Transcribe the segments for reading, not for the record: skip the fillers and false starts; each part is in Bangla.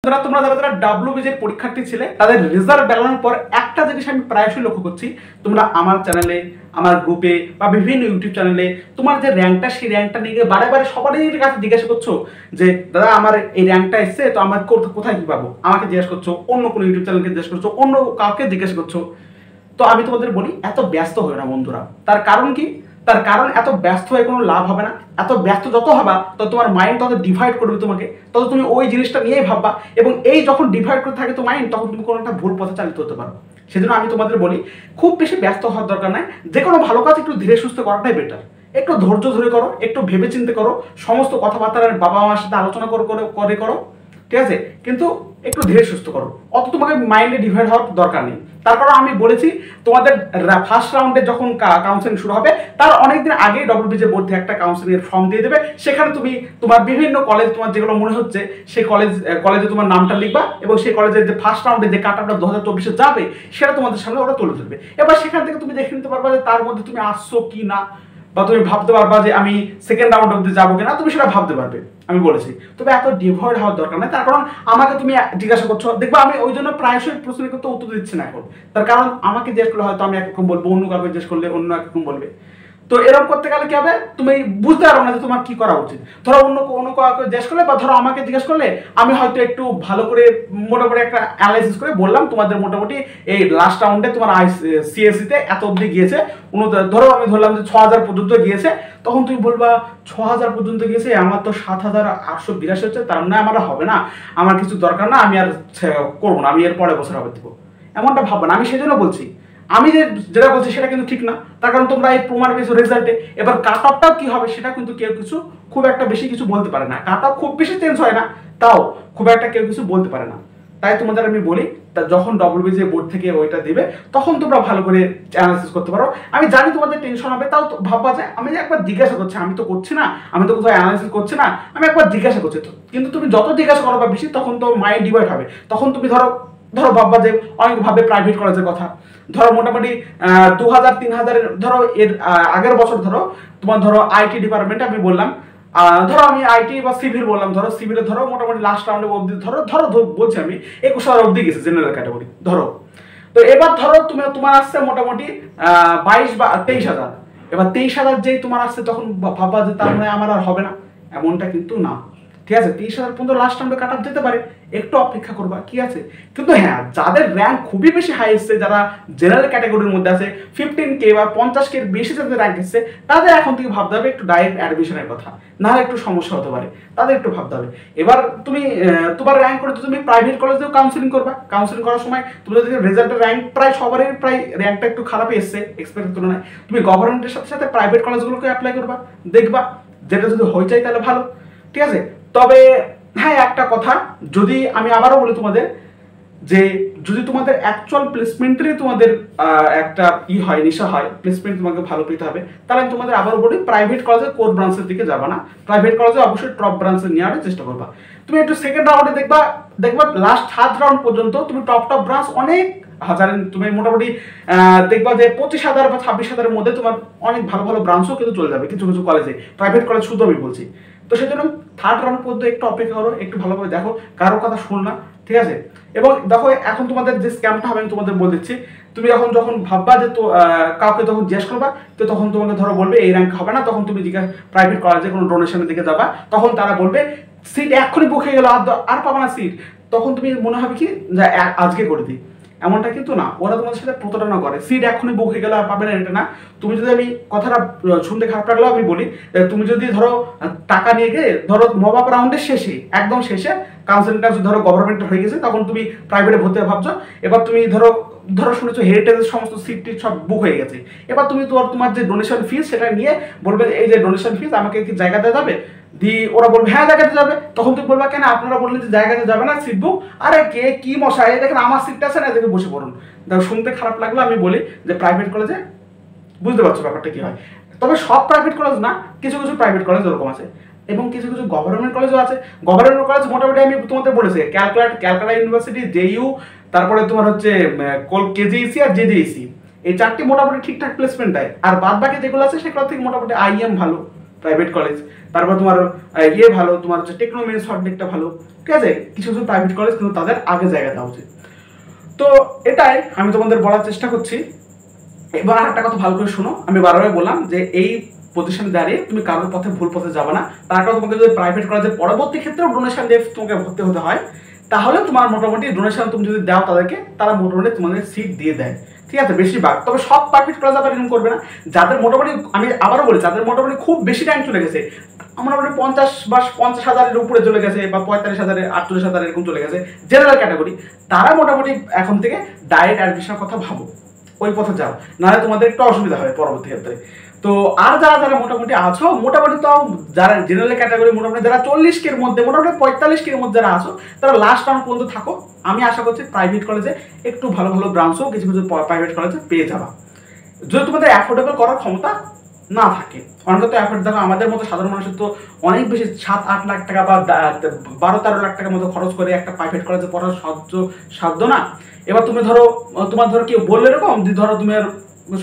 তোমরা যারা যারা ডাব্লিউবিজের পরীক্ষার্থী ছিলে তাদের রেজাল্ট বেরোনোর পর একটা জিনিস আমি প্রায়শই লক্ষ্য করছি, তোমরা আমার চ্যানেলে, আমার গ্রুপে বা বিভিন্ন ইউটিউব চ্যানেলে তোমার যে র্যাঙ্কটা, সেই র্যাঙ্কটা নিয়ে বারে বারে সবারই কাছে জিজ্ঞাসা করছো যে দাদা আমার এই র্যাঙ্কটা এসছে, তো আমার কোথায় কি পাবো। আমাকে জিজ্ঞেস করছো, অন্য কোনো ইউটিউব চ্যানেলকে জিজ্ঞেস করছো, অন্য কাউকে জিজ্ঞাসা করছো। তো আমি তোমাদের বলি, এত ব্যস্ত হয় না বন্ধুরা। তার কারণ কি? তার কারণ এত ব্যস্ত হয়ে কোনো লাভ হবে না। এত ব্যস্ত যত হবা তত তোমার মাইন্ড তত ডিভাইড করবে তোমাকে, তত তুমি ওই জিনিসটা নিয়েই ভাববা, এবং এই যখন ডিভাইড করে থাকে তো মাইন্ড, তখন তুমি কোনো একটা ভুল পথে চালিত হতে পারো। সেজন্য আমি তোমাদের বলি, খুব বেশি ব্যস্ত হওয়ার দরকার নাই। যে কোনো ভালো কাজ একটু ধীরে সুস্থে করাটাই বেটার। একটু ধৈর্য ধরে করো, একটু ভেবে চিন্তে করো, সমস্ত কথাবার্তা বাবা মার সাথে আলোচনা করো, ঠিক আছে? কিন্তু একটু ধীরে সুস্থ করো, অত তোমাকে মাইন্ডে ডিভাইড হওয়ার দরকার নেই। তার কারণ আমি বলেছি তোমাদের ফার্স্ট রাউন্ডে যখন কাউন্সেলিং শুরু হবে তার অনেকদিন আগেই ডব্লিউবিজে বোর্ড থেকে একটা কাউন্সেলিং এর ফর্ম দিয়ে দেবে। সেখানে তুমি তোমার বিভিন্ন কলেজ, তোমার যেগুলো মনে হচ্ছে সেই কলেজে তোমার নামটা লিখবা, এবং সেই কলেজের যে ফার্স্ট রাউন্ডে যে কাট অফটা 2024-এ যাবে সেটা তোমাদের সামনে ওরা তুলে ধরবে। এবার সেখান থেকে তুমি দেখে নিতে পারবা যে তার মধ্যে তুমি আসছো কি না, বা তুমি ভাবতে পারবা যে আমি সেকেন্ড রাউন্ড অব্দি যাবো কিনা, তুমি সেটা ভাবতে পারবে। আমি বলেছি, তবে এত ডিভয়েড হওয়ার দরকার নেই। তার কারণ আমাকে তুমি জিজ্ঞাসা করছো, দেখবা আমি ওই জন্য প্রায়শই প্রশ্ন করতে উত্তর দিচ্ছি না এখন। তার কারণ আমাকে জিজ্ঞেস করলে হয়তো আমি একরকম বলবো, অন্য কাউকে জিজ্ঞেস করলে অন্য একরকম বলবে। তো এরকম করতে গেলে কি হবে, তুমি বুঝতে পারো না যে তোমার কি করা উচিত। ধরো অন্য কাউকে জিজ্ঞেস করলে, বা ধরো আমাকে জিজ্ঞেস করলে, আমি হয়তো একটু ভালো করে মোটামুটি একটা অ্যানালাইসিস করে বললাম তোমাদের মোটামুটি এই লাস্ট রাউন্ডে তোমার সিএসসি তে এত অব্দি গিয়েছে, ধরো আমি ধরলাম যে 6000 পর্যন্ত গিয়েছে। তখন তুমি বলবা 6000 পর্যন্ত গিয়েছে, আমার তো 7882 হচ্ছে, তার মানে আমার হবে না, আমার কিছু দরকার না, আমি আর করবো না, আমি এর পরের বছর আবার দিব। এমনটা ভাববো না। আমি সেই জন্য বলছি, আমি যেটা বলছি সেটা কিন্তু ঠিক না। তার কারণ তোমরা এই প্রমাণ পেয়েছো রেজাল্টে। এবার কাট অফটাও কি হবে সেটা কিন্তু কেউ কিছু খুব একটা বেশি কিছু বলতে পারে না। কাট অফ খুব বেশি চেঞ্জ হয় না, তাও খুব একটা কেউ কিছু বলতে পারে না। তাই তোমাদের আমি বলি, তা যখন ডব্লিউবিজে বোর্ড থেকে ওইটা দিবে তখন তোমরা ভালো করে অ্যানালাইসিস করতে পারো। আমি জানি তোমাদের টেনশন হবে, তাও ভাববা যে আমি একবার জিজ্ঞাসা করছি, আমি তো করছি না, আমি তো কোথাও অ্যানালাইসিস করছি না, আমি একবার জিজ্ঞাসা করছি। তো কিন্তু তুমি যত জিজ্ঞাসা করো বা বেশি, তখন তো মাইন্ড ডিভাইড হবে। তখন তুমি ধরো ভাববা যে অনেক ভাবে প্রাইভেট কলেজের কথা, ধরো মোটামুটি 2000-3000 ধরো এর আগের বছর ধরো তোমার ধরো আইটি ডিপার্টমেন্টে আমি বললাম, ধরো আমি আইটি বা সিভিল বললাম, ধরো সিভিলে ধরো মোটামুটি লাস্ট রাউন্ডে অবধি ধরো বলছি আমি 21,000 অবধি গেছে জেনারেল ক্যাটাগরি ধরো। তো এবার ধরো তোমার আসছে মোটামুটি 22 বা 23,000। এবার 23,000 যেই তোমার আসছে, তখন ভাববা যে তার মানে আমার আর হবে না, এমনটা কিন্তু না। ঠিক আছে, 23,000 পর্যন্ত লাস্ট রাউন্ডে কাট অফ যেতে পারে, একটু অপেক্ষা করবা, কি আছে। কিন্তু হ্যাঁ, যাদের র্যাঙ্ক খুবই বেশি হাই এসছে, যারা জেনারেল ক্যাটাগরির মধ্যে আছে, 15K বা 50K এর বেশি যাদের র্যাঙ্ক এসছে, তাদের এখন থেকে ভাবতে হবে একটু ডাইরেক্ট অ্যাডমিশনের কথা, না একটু সমস্যা হতে পারে, তাদের একটু ভাবতে হবে। এবার তুমি তোমার র্যাঙ্ক করে তুমি প্রাইভেট কলেজেও কাউন্সিলিং করবা। কাউন্সিলিং করার সময় তুমি যদি রেজাল্টের র্যাঙ্ক প্রায় সবারই র্যাঙ্কটা একটু খারাপই এসছে এক্সপেক্টের তুলনায়, তুমি গভর্নমেন্টের সাথে সাথে প্রাইভেট কলেজগুলোকে অ্যাপ্লাই করবা, দেখবা যেটা যদি হয়ে যায় তাহলে ভালো। ঠিক আছে, তবে হ্যাঁ একটা কথা, যদি আমি আবারও বলি তোমাদের, যে যদি তোমাদের অ্যাকচুয়াল প্লেসমেন্টেরই তোমাদের একটা হয়, নেশা হয়, প্লেসমেন্ট তোমাকে ভালো পেতে হবে, তাহলে আমি তোমাদের আবারও বলি প্রাইভেট কলেজে কোর ব্রাঞ্চের দিকে যাবা না, প্রাইভেট কলেজে অবশ্যই টপ ব্রাঞ্চে নেওয়ার চেষ্টা করবা। তুমি একটু সেকেন্ড রাউন্ডে দেখবা লাস্ট 7 রাউন্ড পর্যন্ত তুমি টপ ব্রাঞ্চ অনেক হাজারে, তুমি মোটামুটি দেখবা যে 25,000 বা 26,000-এর মধ্যে তোমার অনেক ভালো ভালো ব্রাঞ্চও কিন্তু চলে যাবে কিছু কিছু কলেজে, প্রাইভেট কলেজ শুধু আমি বলছি। তো সেই জন্য থার্ড রাউন্ড পর্যন্ত একটু অপেক্ষা করো, একটু ভালোভাবে দেখো, কারো কথা শুন না, ঠিক আছে? এবং দেখো এখন তোমাদের যে স্ক্যামটা হবে আমি তোমাদের বলে দিচ্ছি, তুমি যখন ভাববা যে তো কাউকে তখন জিজ্ঞেস করবা, তো তখন তোমাকে ধরো বলবে এই র্যাঙ্ক হবে না, তখন তুমি প্রাইভেট কলেজে কোনো ডোনেশনের দিকে যাবা, তখন তারা বলবে সিট এক্ষুনি বুক হয়ে গেল, আর পাবা না সিট। তখন তুমি মনে হবে কি যে আজকে করে দিই, এমনটা কিন্তু না। ওরা তোমাদের সাথে প্রতারণা করে, সিট এক্ষুনি বুক হয়ে গেলে আর পাবে না এটা না। তুমি যদি, আমি কথাটা শুনতে খারাপ লাগলেও আমি বলি, তুমি যদি ধরো টাকা নিয়ে গিয়ে ধরো মব আপ রাউন্ডের শেষে, একদম শেষে কাউন্সিলিংটা ধরো গভর্নমেন্ট হয়ে গেছে, তখন তুমি প্রাইভেটে ভর্তি ভাবছো, এবার তুমি ধরো শুনেছো হেরিটেজের সমস্ত সিট সব বুক হয়ে গেছে, এবার তুমি তোমার যে ডোনেশন ফিস সেটা নিয়ে বলবে এই যে ডোনেশন ফিস আমাকে কি জায়গা দেওয়া যাবে, ওরা বলবে হ্যাঁ জায়গাতে যাবে। তখন তুমি বলবা কেন আপনারা বললেন যে জায়গাতে যাবে না, সিট বুক, আরে কে কি মশাই, দেখেন আমার সিটটা আছে না, দেখে বসে পড়ুন। দেখো শুনতে খারাপ লাগলো আমি বলি যে প্রাইভেট কলেজে বুঝতে পারছো ব্যাপারটা কি হয়। তবে সব প্রাইভেট কলেজ না, কিছু কিছু প্রাইভেট কলেজ ওরকম আছে, এবং কিছু কিছু গভর্নমেন্ট কলেজও আছে। গভর্নমেন্ট কলেজ মোটামুটি আমি তোমাদের বলেছি, ক্যালকাটা ইউনিভার্সিটি, জেইউ, তারপরে তোমার হচ্ছে কেজিইসি আর জেজেইসি, এই চারটি মোটামুটি ঠিকঠাক প্লেসমেন্ট দেয়। আর বাদ বাকি যেগুলো আছে সেগুলো থেকে মোটামুটি আইএম ভালো, প্রাইভেট কলেজ, তারপর তোমার ভালো, তোমার হচ্ছে টেকনোমেন্স সাবজেক্টটা ভালো, ঠিক আছে, কিছু কিছু প্রাইভেট কলেজ কিন্তু তাদের আগে জায়গা দেওয়া উচিত। তো এটাই আমি তোমাদের বলার চেষ্টা করছি। এবার একটা কথা ভালো করে শোনো, আমি বারবার বললাম যে এই পজিশনে দাঁড়িয়ে তুমি কারোর পথে ভুল পথে যাবে না। তার কারণ তোমাকে যদি প্রাইভেট কলেজের পরবর্তী ক্ষেত্রেও ডোনেশন দিয়ে তোমাকে ভর্তি হতে হয়, তাহলে তোমার মোটামুটি ডোনেশন তুমি যদি দাও তাদেরকে, তারা মোটামুটি তোমাদের সিট দিয়ে দেয়, ঠিক আছে, বেশিরভাগ। তবে সব প্রাইভেট কলেজ আবার এরকম করবে না। যাদের মোটামুটি, আমি আবারও বলি, যাদের মোটামুটি খুব বেশি র্যাঙ্ক চলে গেছে, মোটামুটি 50,000-50,000-এর উপরে চলে গেছে, বা 45,000, 48,000 এরকম চলে গেছে জেনারেল ক্যাটাগরি, তারা মোটামুটি এখন থেকে ডাইরেক্ট অ্যাডমিশনের কথা ভাবো, ওই পথে যাও, নাহলে তোমাদের একটু অসুবিধা হবে পরবর্তী ক্ষেত্রে। তো আর যারা যারা মোটামুটি আছো, মোটামুটি তো যারা জেনারেল ক্যাটাগরি, মোটামুটি যারা 40 মধ্যে, মোটামুটি 45 মধ্যে যারা আছো, তারা লাস্ট রাউন্ড পর্যন্ত থাকো। আমি আশা করছি প্রাইভেট কলেজে একটু ভালো ভালো ব্রাঞ্চও কিছু কিছু প্রাইভেট কলেজে পেয়ে যাবা, যদি তোমাদের অ্যাফোর্ডেবল করার ক্ষমতা না থাকে। অন্তত অ্যাফোর্ড, দেখো আমাদের মতো সাধারণ মানুষের তো অনেক বেশি 7-8 লাখ টাকা বা 12-13 লাখ টাকার মতো খরচ করে একটা প্রাইভেট কলেজে পড়ার সাধ্য না। এবার তুমি ধরো, তোমার ধরো কেউ বললে এরকম, ধরো তুমি আর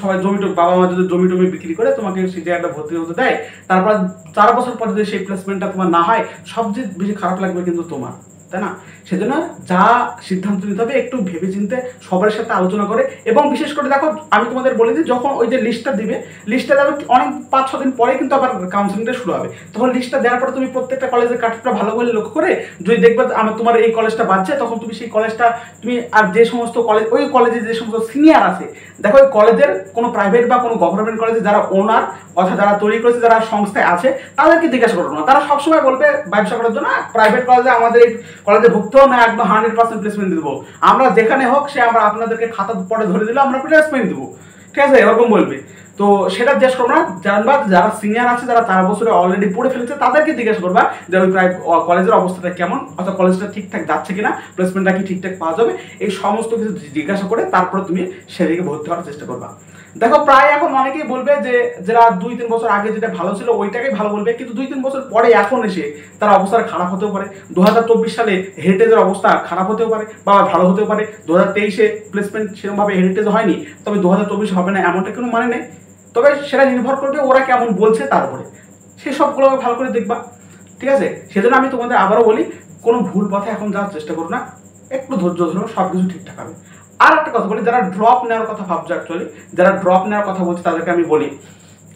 সবাই বাবা মা যদি জমি টমি বিক্রি করে তোমাকে সেই জায়গাটা ভর্তি হতে দেয়, তারপর 4 বছর পর যদি সেই প্লেসমেন্টটা তোমার না হয়, সবচেয়ে বেশি খারাপ লাগবে কিন্তু তোমার, তাই না? সেজন্য যা সিদ্ধান্ত নিতে হবে একটু ভেবে চিন্তে সবার সাথে আলোচনা করে। এবং বিশেষ করে দেখো, আমি তোমাদের বলে দিই, যখন ওই যে লিস্টটা দিবে, লিস্টটা দেবে অনেক 5-6 দিন পরে কিন্তু আবার কাউন্সিলিংটা শুরু হবে। তখন লিস্টটা দেওয়ার পরে তুমি প্রত্যেকটা কলেজের কাটটা ভালো করে লক্ষ্য করে, যদি দেখবে তোমার এই কলেজটা বাজছে, তখন তুমি সেই কলেজটা তুমি, আর যে সমস্ত কলেজ, ওই কলেজে যে সমস্ত সিনিয়র আছে, দেখো ওই কলেজের কোনো প্রাইভেট বা কোনো গভর্নমেন্ট কলেজে যারা ওনার, অর্থাৎ যারা তৈরি করেছে, যারা সংস্থায় আছে, তাদেরকে জিজ্ঞাসা করো না। তারা সবসময় বলবে ব্যবসা করার জন্য প্রাইভেট কলেজে, আমাদের এই কলেজে ভুক্ত না, একদম 100% প্লেসমেন্ট দেবো আমরা, যেখানে হোক সে আমরা আপনাদেরকে খাতা পরে ধরে দিলে আমরা প্লেসমেন্ট দেবো, ঠিক আছে, এরকম বলবে। তো সেটা জিজ্ঞেস করবো না, জানবা যারা সিনিয়র আছে, যারা 4 বছরে অলরেডি পড়ে ফেলেছে, তাদেরকে জিজ্ঞেস করবা যে ওই কলেজের অবস্থাটা কেমন, অর্থাৎ কলেজটা ঠিকঠাক যাচ্ছে কিনা, প্লেসমেন্টটা কি ঠিকঠাক পাওয়া যাবে, এই সমস্ত কিছু জিজ্ঞাসা করে তারপরে তুমি সেদিকে ভর্তি হওয়ার চেষ্টা করবা। দেখো প্রায় এখন অনেকেই বলবে যে যারা 2-3 বছর আগে যেটা ভালো ছিল ওইটাকেই ভালো বলবে, কিন্তু 2-3 বছর পরে এখন এসে তার অবস্থা খারাপ হতেও পারে। 2024 সালে হেরিটেজের অবস্থা খারাপ হতেও পারে বা ভালো হতেও পারে। 2023-এ প্লেসমেন্ট সেরকমভাবে হেরিটেজ হয়নি, তবে 2024 হবে না এমনটা কোনো মানে নেই। তবে সেটা নির্ভর করবে ওরা কেমন বলছে তার উপরে, সেসবগুলো ভালো করে দেখবা, ঠিক আছে। সেজন্য আমি তোমাদের আবারও বলি, কোনো ভুল পথে এখন যাওয়ার চেষ্টা করো না, একটু ধৈর্য ধরো, সব কিছু ঠিকঠাক হবে। আর একটা কথা বলি, যারা ড্রপ নেওয়ার কথা ভাবছো, অ্যাকচুয়ালি যারা ড্রপ নেওয়ার কথা বলছে তাদেরকে আমি বলি,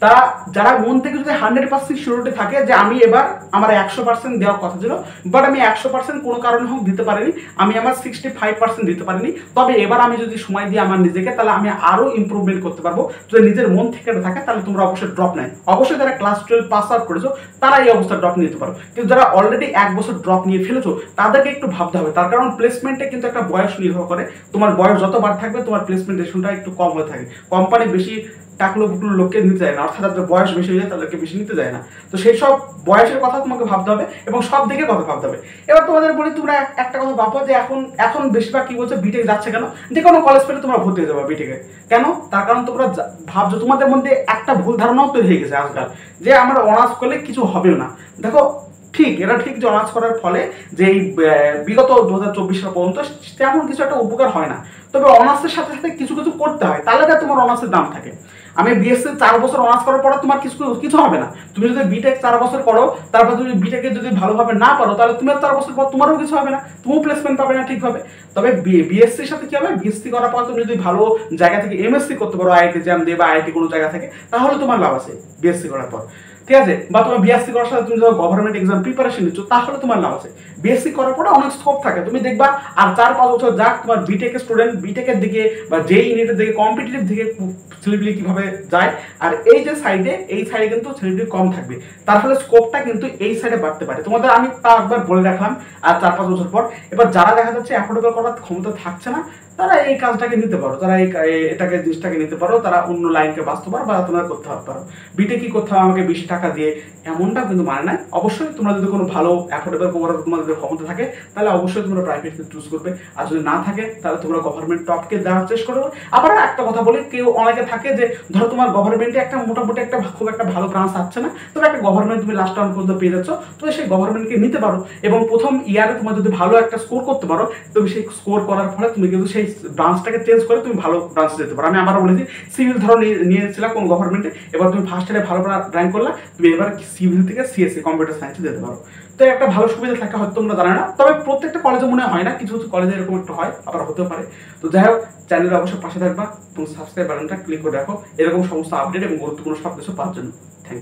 তারা যারা মন থেকে যদি 100% সিউরিটি থাকে যে আমি এবার আমার 100% দেওয়ার কথা ছিল, বাট আমি 100% কোনো কারণে হোক দিতে পারিনি, আমি আমার 65% দিতে পারিনি, তবে এবার আমি যদি সময় দিই আমার নিজেকে, তাহলে আমি আরও ইম্প্রুভমেন্ট করতে পারবো। যদি নিজের মন থেকে থাকে তাহলে তোমরা অবশ্যই ড্রপ নেয়। অবশ্যই যারা ক্লাস 12 পাস আউট করেছো তারা এই অবস্থা ড্রপ নিতে পারো, কিন্তু যারা অলরেডি 1 বছর ড্রপ নিয়ে ফেলেছো তাদেরকে একটু ভাবতে হবে। তার কারণ প্লেসমেন্টে কিন্তু একটা বয়স নির্ভর করে, তোমার বয়স যত বার থাকবে তোমার প্লেসমেন্ট রেশনটা একটু কম হয়ে থাকে। কোম্পানি বেশি টাকলো ফুকলো লোককে নিতে যায় না, অর্থাৎ যাদের বয়স বেশি হয়ে যায় তাদেরকে বেশি নিতে যায় না। তো সেই সব বয়সের কথা তোমাকে ভাবতে হবে এবং সব দিকে কথা ভাবতে হবে। এবার তোমাদের বলি, তোমরা একটা কথা ভাবো যে এখন বেশিরভাগ কি বলছে, বিটেক যাচ্ছে কেন, যে কোনো কলেজ পেলে তোমরা ভর্তি হয়ে যাবে বিটেকে কেন? তার কারণ তোমরা ভাবছো, তোমাদের মধ্যে একটা ভুল ধারণাও তৈরি হয়ে গেছে আজকাল, যে আমরা অনার্স করলে কিছু হবেও না। দেখো ঠিক, এটা ঠিক যে অনার্স করার ফলে যে এই বিগত 2024 সাল পর্যন্ত তেমন কিছু একটা উপকার হয় না, তবে অনার্সের সাথে সাথে কিছু কিছু করতে হয়, তাহলে তোমার অনার্সের দাম থাকে। আমি বিএসসি 4 বছর অনার্স করার পরে তোমার কিছু হবে না। তুমি যদি বিটেক 4 বছর করো, তারপর তুমি বিটেকে যদি ভালোভাবে না পারো, তাহলে তুমি 4 বছর পর তোমারও কিছু হবে না, তুমিও প্লেসমেন্ট পাবে না ঠিকভাবে। তবে বিএসসির সাথে কি হবে, বিএসসি করার পর তুমি যদি ভালো জায়গা থেকে এমএসসি করতে পারো, আইআইটি জ্যাম দিয়ে বা আইআইটি কোনো জায়গা থেকে, তাহলে তোমার লাভ আছে বিএসসি করার পর, ঠিক আছে। বা তোমার বিএসসি করার সাথে তুমি যখন গভর্নমেন্ট এক্সাম প্রিপারেশন নিচ্ছ, তাহলে তোমার লাভ আছে। বিএসসি করার পরে অনেক স্কোপ থাকে, তুমি দেখবা আর 4-5 বছর যাক, তোমার বিটেক স্টুডেন্ট বিটেকের দিকে বা জেই ইউনিটের দিকে, কম্পিটিটিভ দিকে ছেলেপিলি কিভাবে যায়, আর এই যে সাইডে, এই সাইডে কিন্তু ছেলেপিলি কম থাকবে, তার ফলে স্কোপটা কিন্তু এই সাইডে বাড়তে পারে। তোমাদের আমি তা একবার বলে রাখলাম। আর 4-5 বছর পর এবার যারা দেখা যাচ্ছে অ্যাফোর্ডেবল করার ক্ষমতা থাকছে না, তারা এই কাজটাকে নিতে পারো, তারা এটাকে জিনিসটাকে নিতে পারো, তারা অন্য লাইনকে বাঁচতে পারো বা তোমরা করতে পারো। বিটে কি করতে হবে আমাকে 20 টাকা দিয়ে, এমনটা কিন্তু মানে না। অবশ্যই তোমরা যদি কোনো ভালো অ্যাফোর্ডেবল করার তোমাদের ক্ষমতা থাকে, তাহলে অবশ্যই তোমরা প্রাইভেট চুজ করবে, আর যদি না থাকে তাহলে তোমরা গভর্নমেন্ট টপকে দেওয়ার চেষ্টা করবে। আবার একটা কথা বলি, কেউ অনেকে থাকে যে ধরো তোমার গভর্নমেন্টে একটা মোটামুটি একটা খুব একটা ভালো ব্রাঞ্চ আসছে না, তবে একটা গভর্নমেন্ট তুমি লাস্ট রাউন্ড পর্যন্ত পেয়ে যাচ্ছ, তো সেই গভর্নমেন্টকে নিতে পারো এবং প্রথম ইয়ারে তোমার যদি ভালো একটা স্কোর করতে পারো, তুমি সেই স্কোর করার ফলে তুমি কিন্তু সেই সেই ব্রাঞ্চটাকে চেঞ্জ করে তুমি ভালো ব্রাঞ্চে যেতে পারো। আমি আবার বলেছি সিভিল ধরো নিয়েছিলাম কোন গভর্নমেন্টে, এবার তুমি ফার্স্ট ইয়ারে ভালো র্যাঙ্ক করলা, তুমি এবার সিভিল থেকে সিএসসি কম্পিউটার সায়েন্সে যেতে পারো। তো একটা ভালো সুবিধা থাকে, হয়তো তোমরা জানো না, তবে প্রত্যেকটা কলেজে মনে হয় না, কিছু কিছু কলেজে এরকম একটা হয়, আবার হতেও পারে। তো যাই হোক, চ্যানেলে অবশ্যই পাশে থাকবা এবং সাবস্ক্রাইব বাটনটা ক্লিক করে রাখো এরকম সমস্ত আপডেট এবং গুরুত্বপূর্ণ সব কিছু পাওয়ার জন্য। Thank you.